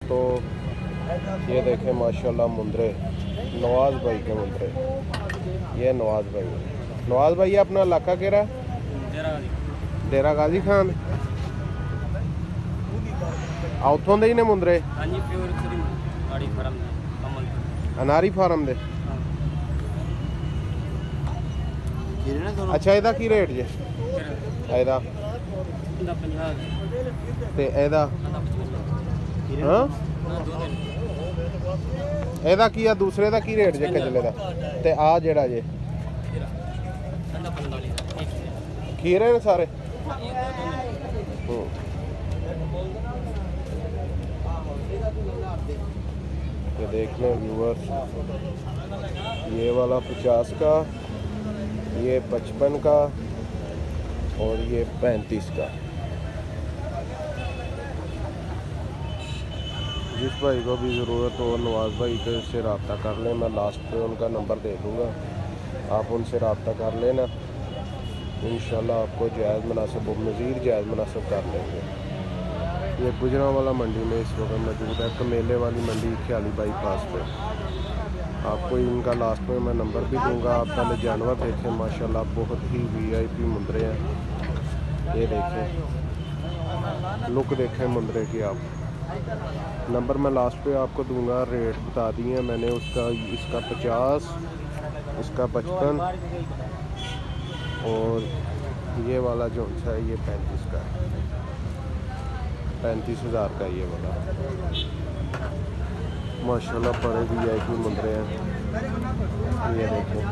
तो ये देखें माशाल्लाह मुंदरे, नवाज भाई के मुंदरे। ये नवाज भाई ये अपना इलाका केरा डेरा गाजी खान उतों दे ही ने मुंदरे अनारी फार्म दे। अच्छा ਇਹਦਾ ਕੀ ਰੇਟ ਜੇ ਇਹਦਾ ਤੇ ਇਹਦਾ ਹਾਂ ਇਹਦਾ ਕੀ ਆ ਦੂਸਰੇ ਦਾ ਕੀ ਰੇਟ ਜੇ ਕਜਲੇ ਦਾ ਤੇ ਆ ਜਿਹੜਾ ਜੇ खीरे ने सारे ये देख लें व्यूअर्स, ये वाला 50 का, ये 55 का और ये 35 का। जिस भाई को भी ज़रूरत हो नवाज भाई के से रब्ता कर लें, मैं लास्ट पे उनका नंबर दे दूँगा, आप उनसे रब्ता कर लेना। इंशाल्लाह आपको जायज़ मुनासिब मज़ीद जायज़ मुनासिब कर लेंगे। ये गुजरांवाला मंडी में इस वक्त मौजूद है, कमेले वाली मंडी ख्याली बाईपास पे। आपको इनका लास्ट में मैं नंबर भी दूंगा। आप पहले जानवर देखें माशाल्लाह बहुत ही VIP मुंदरे हैं। ये देखें लुक देखें मुंदरे की आप। नंबर मैं लास्ट पे आपको दूंगा, रेट बता दिए मैंने उसका। इसका 50, इसका 55 और ये वाला जो है ये 35 का है, 35,000 का ये वाला माशाल्लाह बड़े VIP मुंदरे हैं। ये देखें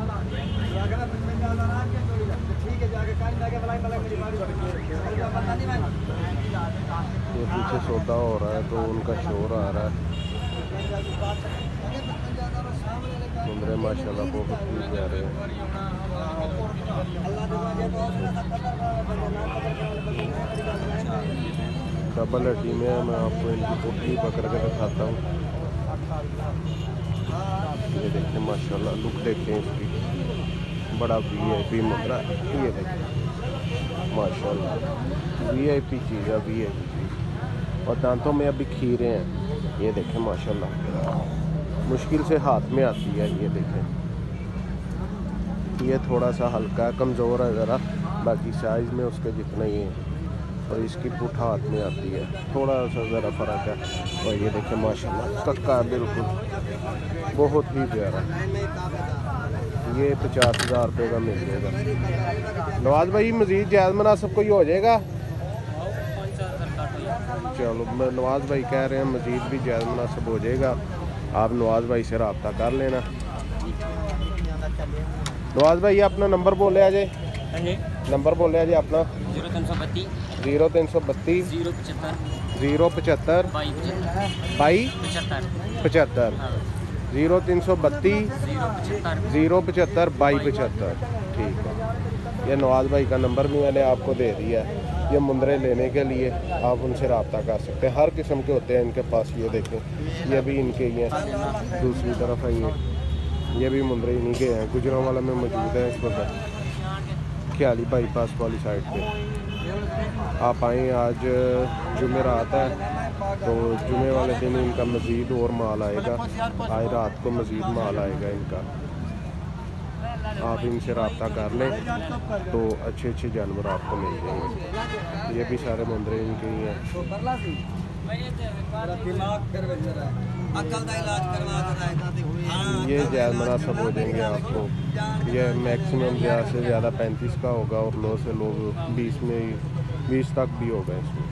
ये पीछे सौदा हो रहा है तो उनका शोर आ रहा है। मुंदरे माशाल्लाह बहुत ही प्यारे हैं। डबल हड्डी में मैं आपको इनकी पुट्टी पकड़ के दिखाता हूँ। ये देखें माशाल्लाह लुक देखें इसकी, बड़ा VIP मुंदरा। ये देखें माशाल्लाह VIP चीज़ है, VIP चीज़। और दांतों में अभी खीरे हैं। ये देखें माशाल्लाह मुश्किल से हाथ में आती है। ये देखें ये थोड़ा सा हल्का कमज़ोर है ज़रा, बाकी साइज़ में उसके जितना ही है। और इसकी पुठ हाथ में आती है, थोड़ा सा ज़रा फ़र्क है। और ये देखें माशाल्लाह कक्का बिल्कुल बहुत ही प्यारा। ये 50,000 रुपये का मिल जाएगा। नवाज भाई मज़ीद जायज़ मुनासिब कोई हो जाएगा? चलो मैं नवाज भाई कह रहे हैं मज़ीद भी जायज़ मुनासिब हो जाएगा, आप नवाज भाई से रब्ता कर लेना। नवाज भाई अपना नंबर बोले आज, नंबर बोले आज अपना 0332 075 075 75 0332 075 2275। ठीक है, ये नवाज भाई का नंबर भी मैंने आपको दे दिया है। ये मुंदरे लेने के लिए आप उनसे रब्ता कर सकते हैं, हर किस्म के होते हैं इनके पास। ये देखें ये भी इनके ही हैं, दूसरी तरफ है ये भी मुंदरे इन्हीं के हैं। गुजरांवाला में मौजूद है इस वक्त, ख्याली बाईपास वाली साइड पे। आप आएँ, आज जुमेरात है तो जुमे वाले दिन इनका मज़ीद और माल आएगा, आज रात को मज़ीद माल आएगा इनका। आप इनसे रब्ता कर लें तो अच्छे अच्छे जानवर आपको मिल जाएंगे। ये भी सारे मुंदरे इनके ही हैं। ये जायज़ मुनासिब हो जाएंगे आपको। ये मैक्सिमम ज़्यादा से ज़्यादा 35 का होगा और लो से लो 20 तक भी होगा इसमें।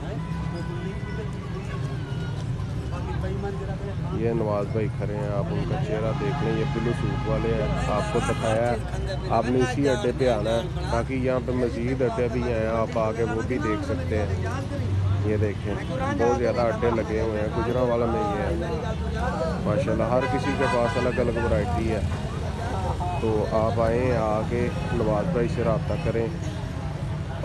ये नवाज भाई खड़े हैं, आप उनका चेहरा देख लें। ये ब्लू सूट वाले हैं, आपको बताया है आपने इसी अड्डे पे आना है। बाकी यहाँ पे मज़ीद अड्डे भी हैं, आप आके वो भी देख सकते हैं। ये देखें बहुत ज़्यादा अड्डे लगे हुए हैं गुजरांवाला में। ये है माशाल्लाह हर किसी के पास अलग अलग वैरायटी है। तो आप आएँ, आके नवाज भाई से रब्ता करें।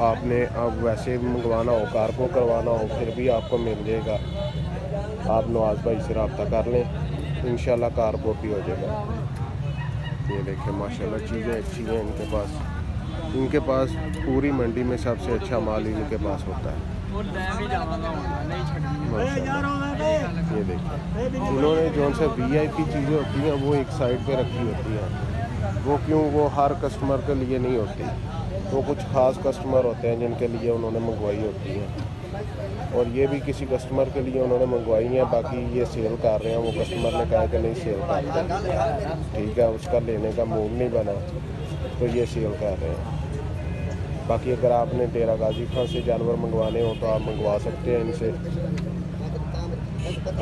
आपने अब वैसे मंगवाना हो, कार्गो करवाना हो, फिर भी आपको मिल जाएगा। आप नवाज भाई से रब्ता कर लें, इंशाल्लाह कार्गो भी हो जाएगा। ये देखें माशाल्लाह चीज़ें अच्छी हैं इनके पास। पूरी मंडी में सबसे अच्छा माल इनके पास होता है। माशाल्लाह। ये देखिए इन्होंने जो से VIP चीज़ें होती हैं वो एक साइड पे रखी होती हैं। वो क्यों, वो हर कस्टमर के लिए नहीं होती, वो कुछ ख़ास कस्टमर होते हैं जिनके लिए उन्होंने मंगवाई होती हैं। और ये भी किसी कस्टमर के लिए उन्होंने मंगवाई हैं, बाकी ये सेल कर रहे हैं। वो कस्टमर ने कहा कि नहीं सेल करते, ठीक है, उसका लेने का मूड नहीं बना तो ये सेल कर रहे हैं। बाकी अगर आपने डेरा गाजी खान से जानवर मंगवाने हो तो आप मंगवा सकते हैं इनसे।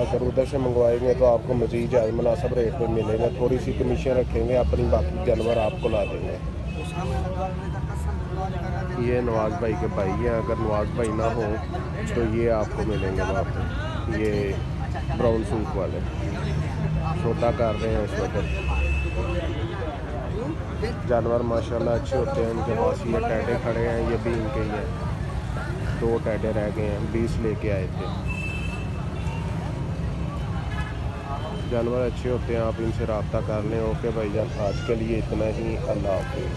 अगर उधर से मंगवाएंगे तो आपको मज़ीद ज़्यादा मुनासिब रेट पे मिलेगा, थोड़ी सी कमीशन रखेंगे अपनी, बाकी जानवर आपको ला देंगे। ये नवाज़ भाई के भाई हैं, अगर नवाज़ भाई ना हो तो ये आपको मिलेंगे वहाँ पर। ये ब्राउन सूट वाले सौदा कर रहे हैं इस वक्त। जानवर माशाल्लाह अच्छे होते हैं इनके पास। ये टैडे खड़े हैं, ये भी इनके ही हैं। 2 टैडे रह गए हैं, 20 लेके आए थे। जानवर अच्छे होते हैं, आप इनसे रब्ता कर लें। ओके भाईजान, आज के लिए इतना ही। अल्लाह हाफिज़।